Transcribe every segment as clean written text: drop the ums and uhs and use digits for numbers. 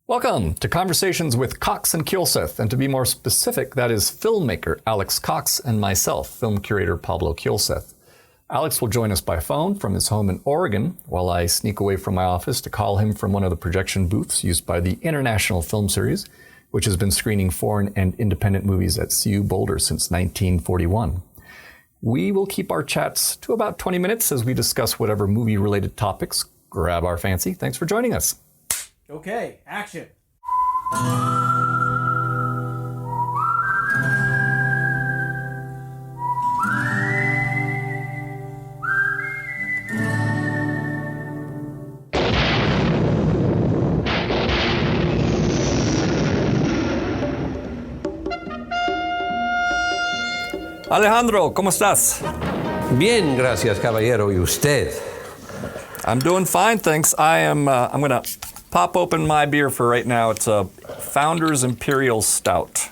Welcome to Conversations with Cox and Kielseth, and to be more specific, that is filmmaker Alex Cox and myself, film curator Pablo Kielseth. Alex will join us by phone from his home in Oregon, while I sneak away from my office to call him from one of the projection booths used by the International Film Series, which has been screening foreign and independent movies at CU Boulder since 1941. We will keep our chats to about 20 minutes as we discuss whatever movie-related topics grab our fancy. Thanks for joining us. Okay, action. Alejandro, ¿cómo estás? Bien, gracias, caballero. ¿Y usted? I'm doing fine, thanks. I'm going to pop open my beer for right now. It's a Founders Imperial Stout.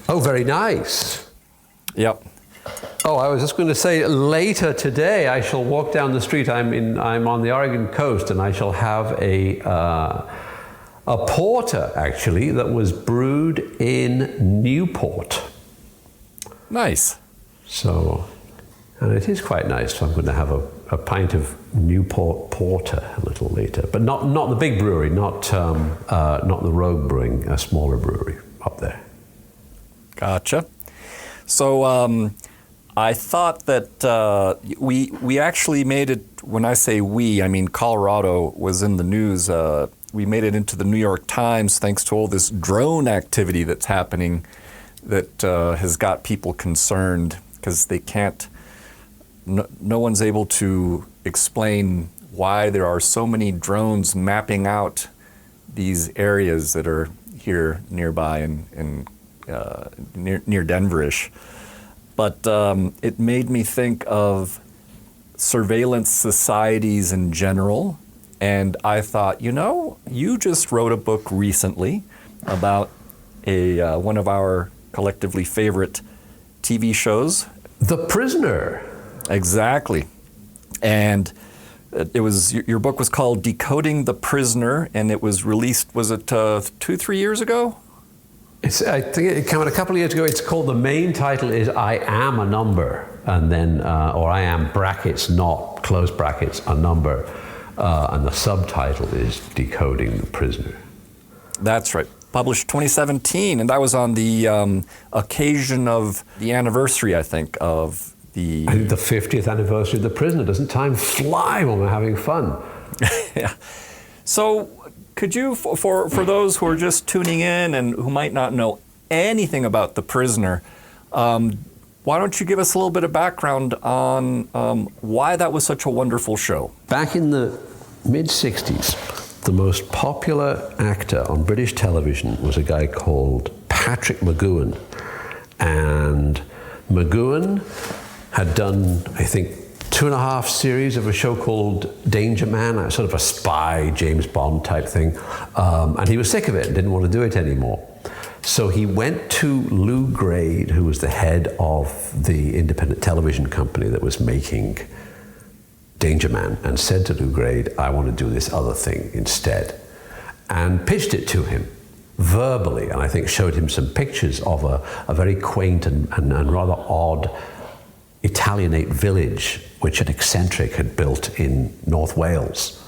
Oh, very nice. Yep. Oh, I was just going to say, later today I shall walk down the street. I'm on the Oregon coast, and I shall have a porter, actually, that was brewed in Newport. Nice. So, and it is quite nice. So I'm going to have a pint of Newport Porter a little later, but not the big brewery, not the Rogue Brewing, a smaller brewery up there. Gotcha. So I thought that we actually made it. When I say we, I mean Colorado was in the news. We made it into the New York Times thanks to all this drone activity that's happening that has got people concerned because they can't. No one's able to explain why there are so many drones mapping out these areas that are here nearby and near Denverish. But it made me think of surveillance societies in general. And I thought, you just wrote a book recently about one of our collectively favorite TV shows. The Prisoner. Exactly. And your book was called Decoding the Prisoner, and it was released, was it 2-3 years ago? I think it came out a couple of years ago. It's called, the main title is I Am a Number, and then, or I Am brackets, not close brackets, a number, and the subtitle is Decoding the Prisoner. That's right. Published 2017, and that was on the occasion of the anniversary, I think, of the 50th anniversary of The Prisoner. Doesn't time fly when we're having fun? Yeah. So could you, for those who are just tuning in and who might not know anything about The Prisoner, why don't you give us a little bit of background on why that was such a wonderful show? Back in the mid-60s, the most popular actor on British television was a guy called Patrick McGoohan. And McGoohan had done, I think, 2.5 series of a show called Danger Man, a sort of a spy, James Bond type thing. And he was sick of it and didn't want to do it anymore. So he went to Lou Grade, who was the head of the independent television company that was making Danger Man, and said to Lou Grade, I want to do this other thing instead. And pitched it to him verbally, and I think showed him some pictures of a very quaint and rather odd Italianate village which an eccentric had built in North Wales,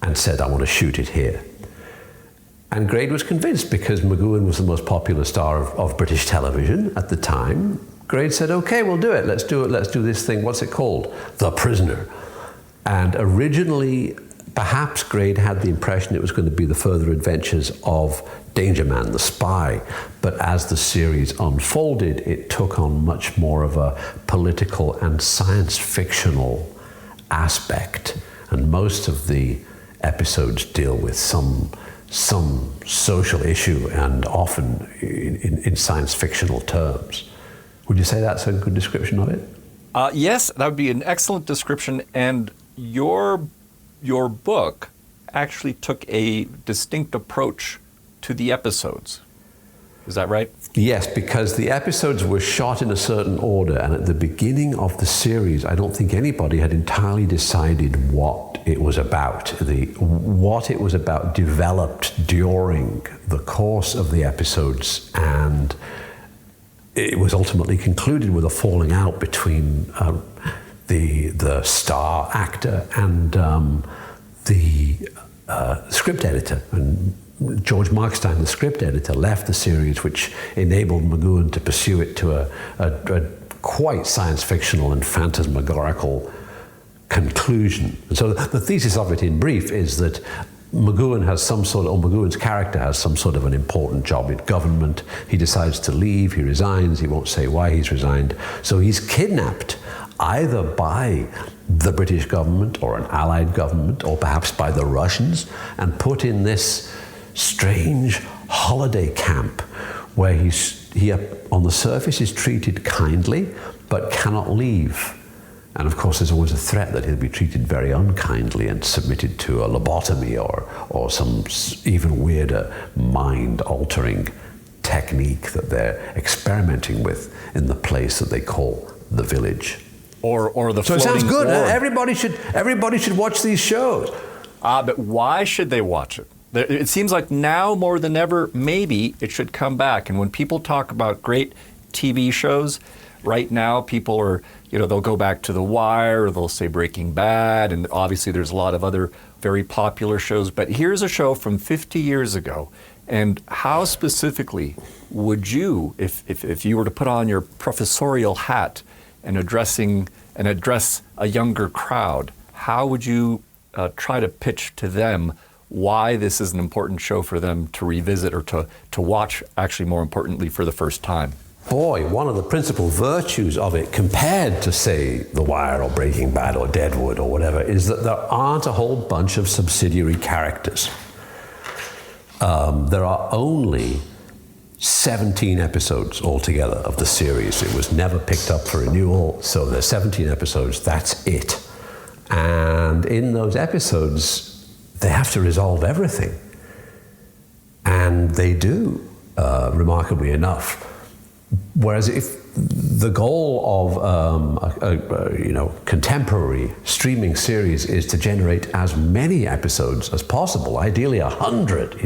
and said, I want to shoot it here. And Grade was convinced, because McGoohan was the most popular star of British television at the time. Grade said, okay, we'll do it. Let's do this thing. What's it called? The Prisoner. And originally, perhaps Grade had the impression it was going to be the further adventures of Danger Man, the spy. But as the series unfolded, it took on much more of a political and science fictional aspect. And most of the episodes deal with some social issue, and often in science fictional terms. Would you say that's a good description of it? Yes, that would be an excellent description. And your book actually took a distinct approach to the episodes. Is that right? Yes, because the episodes were shot in a certain order, and at the beginning of the series, I don't think anybody had entirely decided what it was about. What it was about developed during the course of the episodes, and it was ultimately concluded with a falling out between the star actor and the script editor. And George Markstein, the script editor, left the series, which enabled McGoohan to pursue it to a quite science fictional and phantasmagorical conclusion. And so the thesis of it in brief is that McGoohan's character has some sort of an important job in government. He decides to leave, he resigns, he won't say why he's resigned. So he's kidnapped either by the British government or an allied government, or perhaps by the Russians, and put in this strange holiday camp where he on the surface is treated kindly but cannot leave. And of course there's always a threat that he'll be treated very unkindly and submitted to a lobotomy or some even weirder mind-altering technique that they're experimenting with in the place that they call the village. Or the So it sounds good. orb. Everybody should watch these shows. But why should they watch it? It seems like now more than ever, maybe it should come back. And when people talk about great TV shows, right now people are, they'll go back to The Wire, or they'll say Breaking Bad, and obviously there's a lot of other very popular shows. But here's a show from 50 years ago. And how specifically would you, if you were to put on your professorial hat and address a younger crowd, how would you try to pitch to them why this is an important show for them to revisit or to watch, actually more importantly, for the first time? Boy, one of the principal virtues of it, compared to, say, The Wire or Breaking Bad or Deadwood or whatever, is that there aren't a whole bunch of subsidiary characters. There are only 17 episodes altogether of the series. It was never picked up for renewal, so there's 17 episodes, that's it. And in those episodes, they have to resolve everything. And they do, remarkably enough. Whereas if the goal of a contemporary streaming series is to generate as many episodes as possible, ideally 100,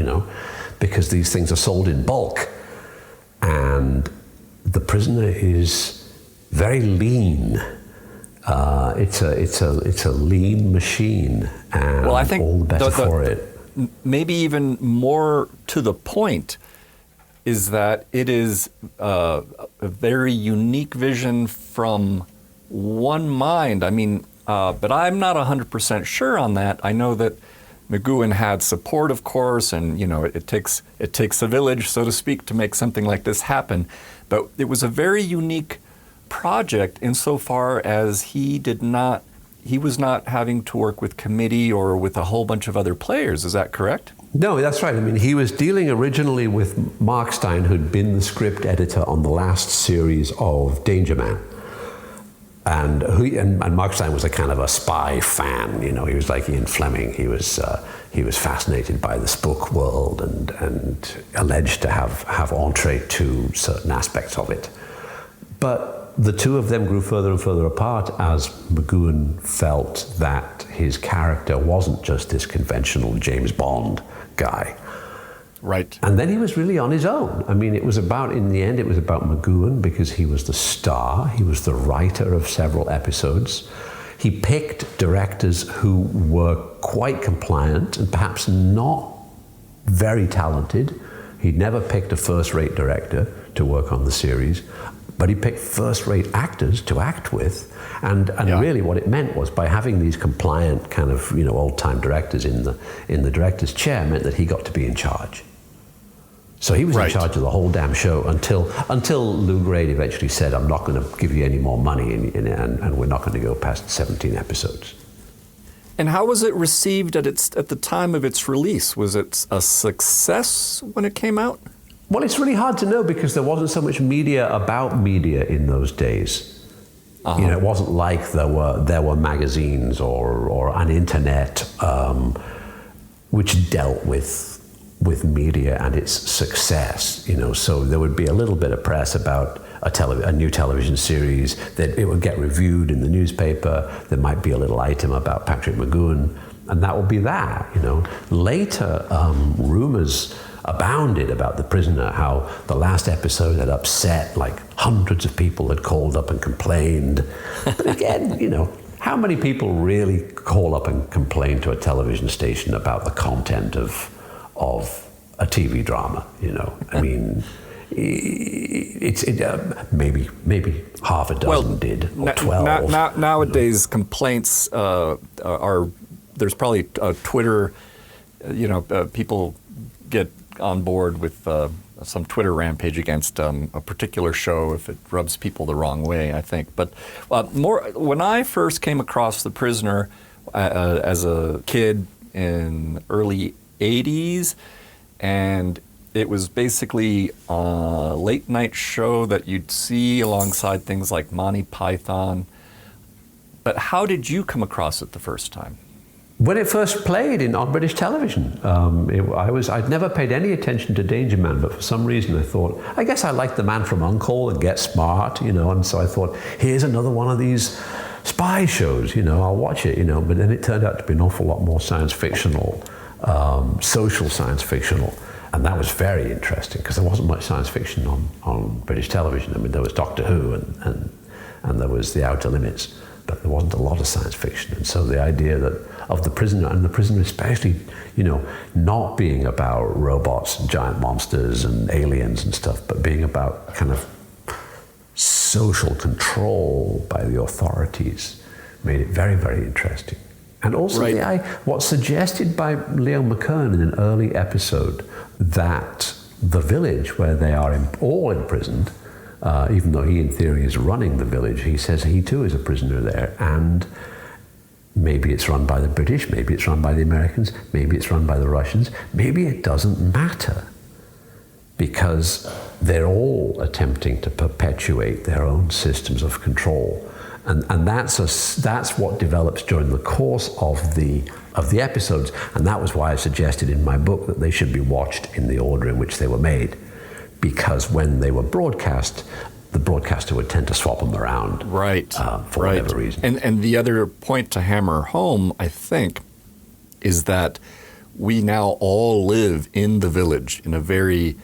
because these things are sold in bulk. And The Prisoner is very lean. It's a lean machine, and Well, I think all the better for it. Maybe even more to the point is that it is a very unique vision from one mind. I mean, but I'm not 100% sure on that. I know that McGoohan had support, of course, and it takes a village, so to speak, to make something like this happen. But it was a very unique project insofar as he was not having to work with committee or with a whole bunch of other players. Is that correct? No, that's right. I mean, he was dealing originally with Markstein, who'd been the script editor on the last series of Danger Man. And Markstein was a kind of a spy fan, He was like Ian Fleming. He was fascinated by the spook world and alleged to have entree to certain aspects of it. But the two of them grew further and further apart as McGoohan felt that his character wasn't just this conventional James Bond guy. Right. And then he was really on his own. I mean, in the end, it was about McGoohan because he was the star. He was the writer of several episodes. He picked directors who were quite compliant and perhaps not very talented. He'd never picked a first-rate director to work on the series, but he picked first-rate actors to act with. And really what it meant was, by having these compliant kind of, old-time directors in the director's chair, meant that he got to be in charge. So he was in charge of the whole damn show until Lou Grade eventually said, I'm not going to give you any more money and we're not going to go past 17 episodes. And how was it received at the time of its release? Was it a success when it came out? Well, it's really hard to know because there wasn't so much media about media in those days. Uh-huh. It wasn't like there were magazines or an internet which dealt with with media and its success. So there would be a little bit of press about a new television series, that it would get reviewed in the newspaper. There might be a little item about Patrick McGoohan, and that would be that. Later, rumors abounded about The Prisoner, how the last episode had upset, like hundreds of people had called up and complained. But again, how many people really call up and complain to a television station about the content of a TV drama? I mean, maybe half a dozen did, or 12. Nowadays, complaints are, there's probably Twitter, people get on board with some Twitter rampage against a particular show if it rubs people the wrong way, I think. But when I first came across The Prisoner as a kid in early 80s, and it was basically a late night show that you'd see alongside things like Monty Python. But how did you come across it the first time? When it first played on British television, I'd never paid any attention to Danger Man, but for some reason I thought, I guess I like The Man from U.N.C.L.E. and Get Smart, and so I thought, here's another one of these spy shows, I'll watch it, but then it turned out to be an awful lot more science fictional, social science fictional, and that was very interesting because there wasn't much science fiction on British television. I mean, there was Doctor Who and there was The Outer Limits, but there wasn't a lot of science fiction. And so the idea of The Prisoner, and The Prisoner especially, not being about robots and giant monsters and aliens and stuff, but being about kind of social control by the authorities, made it very, very interesting. And also what's suggested by Leo McKern in an early episode, that the village where they are all imprisoned, even though he in theory is running the village, he says he too is a prisoner there, and maybe it's run by the British, maybe it's run by the Americans, maybe it's run by the Russians, maybe it doesn't matter, because they're all attempting to perpetuate their own systems of control. And that's what develops during the course of the episodes, and that was why I suggested in my book that they should be watched in the order in which they were made, because when they were broadcast, the broadcaster would tend to swap them around, for whatever reason. And the other point to hammer home, I think, is that we now all live in the village in a very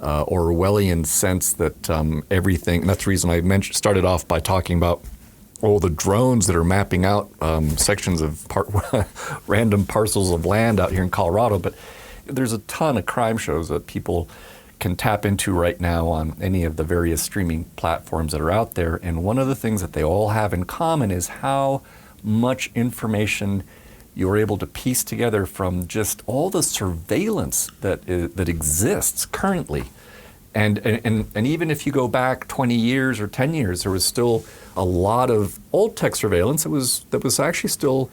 Orwellian sense, that everything. And that's the reason I started off by talking about all the drones that are mapping out sections of random parcels of land out here in Colorado. But there's a ton of crime shows that people can tap into right now on any of the various streaming platforms that are out there. And one of the things that they all have in common is how much information you're able to piece together from just all the surveillance that exists currently. And even if you go back 20 years or 10 years, there was still a lot of old tech surveillance that was actually still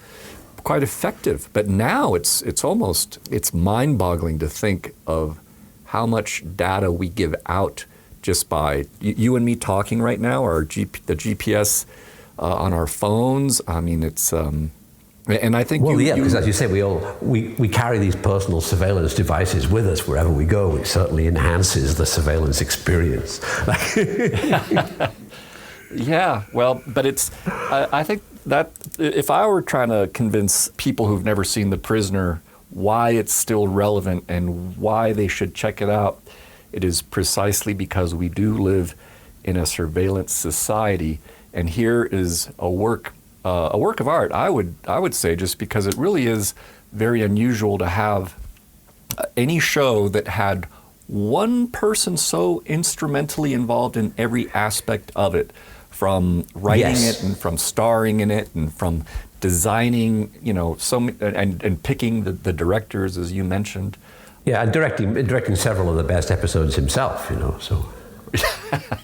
quite effective. But now it's mind-boggling to think of how much data we give out just by you and me talking right now, or the GPS on our phones. I mean, it's and I think because as you say, we carry these personal surveillance devices with us wherever we go. It certainly enhances the surveillance experience. Yeah, well, but I think that if I were trying to convince people who've never seen The Prisoner why it's still relevant and why they should check it out, it is precisely because we do live in a surveillance society, and here is a work of art. I would say, just because it really is very unusual to have any show that had one person so instrumentally involved in every aspect of it, from writing it and from starring in it and from designing, and picking the directors, as you mentioned. Yeah, and directing several of the best episodes himself, so.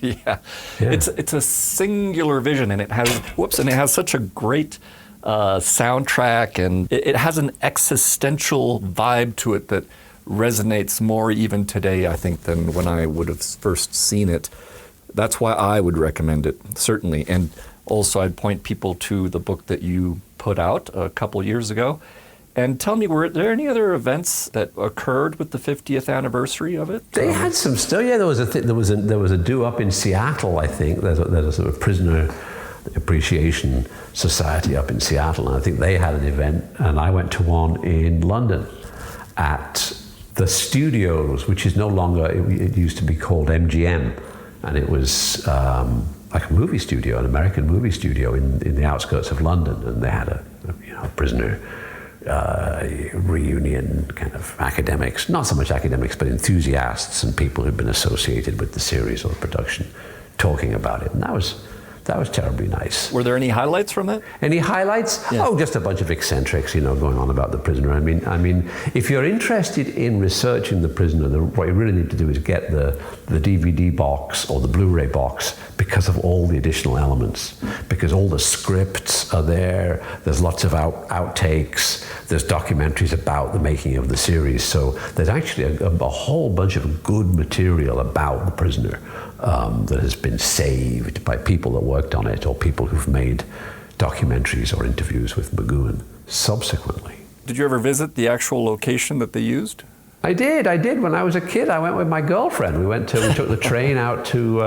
Yeah. It's a singular vision, and it has such a great soundtrack, and it has an existential vibe to it that resonates more even today, I think, than when I would have first seen it. That's why I would recommend it, certainly. And also I'd point people to the book that you put out a couple years ago, And tell me, were there any other events that occurred with the 50th anniversary of it? They had some still. Yeah, there was a do up in Seattle. I think there's a sort of prisoner appreciation society up in Seattle, and I think they had an event, and I went to one in London at the Studios, which is no longer. It used to be called MGM, and it was like a movie studio, an American movie studio in the outskirts of London, and they had a prisoner reunion, kind of academics, not so much academics, but enthusiasts and people who'd been associated with the series or the production, talking about it, and that was terribly nice. Were there any highlights from that? Any highlights? Yeah. Oh, just a bunch of eccentrics, going on about The Prisoner. I mean, if you're interested in researching The Prisoner, what you really need to do is get the DVD box or the Blu-ray box, because of all the additional elements, because all the scripts are there. There's lots of outtakes. There's documentaries about the making of the series. So there's actually a whole bunch of good material about The Prisoner that has been saved by people that worked on it or people who've made documentaries or interviews with McGoohan subsequently. Did you ever visit the actual location that they used? I did. When I was a kid, I went with my girlfriend. We took the train out to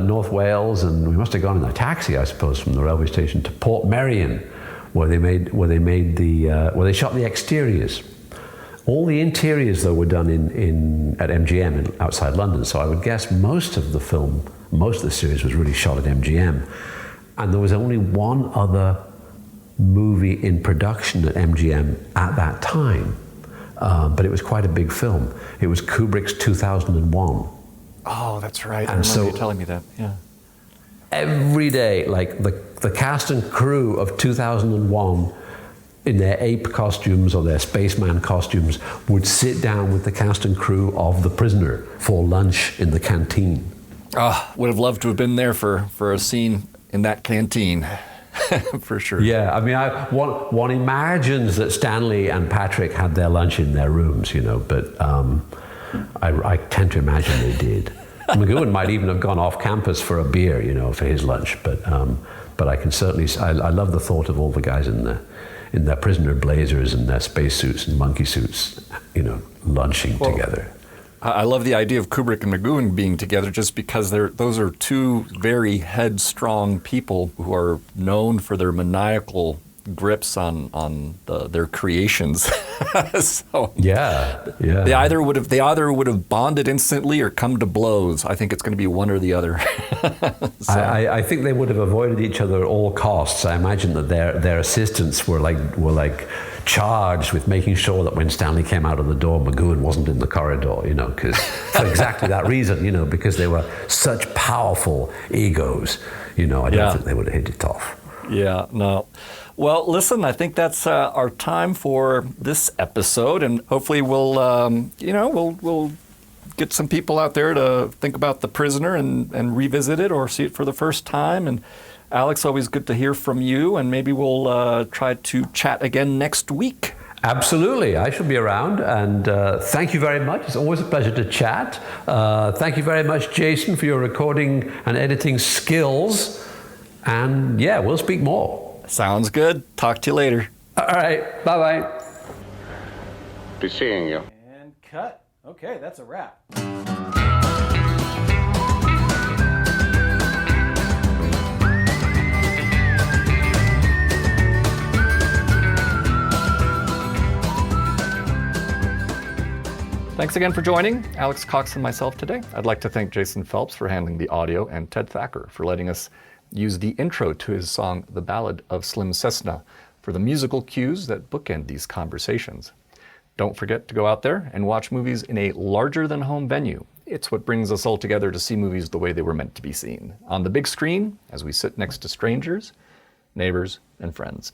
North Wales, and we must have gone in a taxi, I suppose, from the railway station to Port Merion, where they shot the exteriors. All the interiors, though, were done at MGM outside London. So I would guess most of the series was really shot at MGM, and there was only one other movie in production at MGM at that time. But it was quite a big film. It was Kubrick's 2001. Oh, that's right. And I remember so you telling me that. Yeah. every day, like the cast and crew of 2001 in their ape costumes or their spaceman costumes would sit down with the cast and crew of The Prisoner for lunch in the canteen. Oh, would have loved to have been there for a scene in that canteen. For sure. Yeah, I mean, one imagines that Stanley and Patrick had their lunch in their rooms, you know, but I tend to imagine they did. McGoohan might even have gone off campus for a beer, you know, for his lunch, but I can certainly, I love the thought of all the guys in their prisoner blazers and their spacesuits and monkey suits, you know, lunching together. I love the idea of Kubrick and McGoohan being together just because those are two very headstrong people who are known for their maniacal grips on their creations. So they either would have bonded instantly or come to blows. I think it's going to be one or the other. So. I think they would have avoided each other at all costs. I imagine that their assistants were like charged with making sure that when Stanley came out of the door, McGoohan wasn't in the corridor, you know, because for exactly that reason, you know, because they were such powerful egos, you know, I don't think they would have hit it off. Yeah, no. Well, listen, I think that's our time for this episode, and hopefully we'll get some people out there to think about The Prisoner and revisit it or see it for the first time. And Alex, always good to hear from you, and maybe we'll try to chat again next week. Absolutely. I shall be around, and thank you very much. It's always a pleasure to chat. Thank you very much, Jason, for your recording and editing skills. And yeah, we'll speak more. Sounds good. Talk to you later. All right. Bye-bye. Be seeing you. And cut. Okay, that's a wrap. Thanks again for joining Alex Cox and myself today. I'd like to thank Jason Phelps for handling the audio and Ted Thacker for letting us use the intro to his song, The Ballad of Slim Cessna, for the musical cues that bookend these conversations. Don't forget to go out there and watch movies in a larger-than-home venue. It's what brings us all together to see movies the way they were meant to be seen, on the big screen, as we sit next to strangers, neighbors, and friends.